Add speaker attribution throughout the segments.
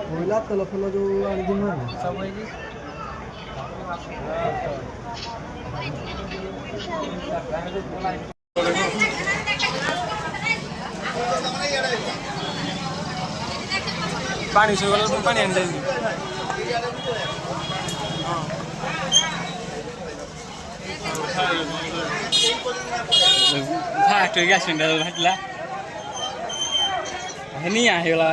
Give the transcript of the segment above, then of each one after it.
Speaker 1: କୋଇଲା ତେଲ ଫେଲ ଯୋଉ ଆଣିକି
Speaker 2: पानी सुगल पानी आनी जाइए फास्ट गैस फाटला नहीं आगला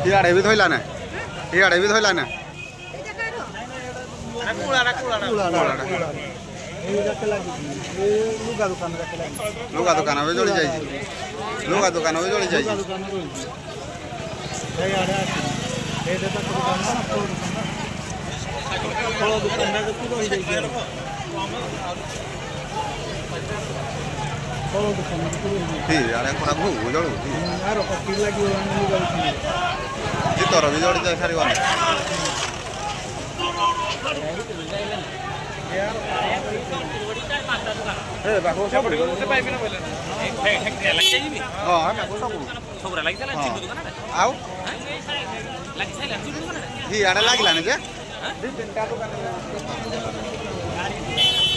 Speaker 3: इआड़े भी धोइला ना इआड़े भी धोइला ना लुगा दुकान भी जोड़ी जाइए लुगा दुकान भी जोड़ी जाइए इआड़े पूरा भू जोड़ू तोर भी जोड़ी जाए सारी इआड़े लगे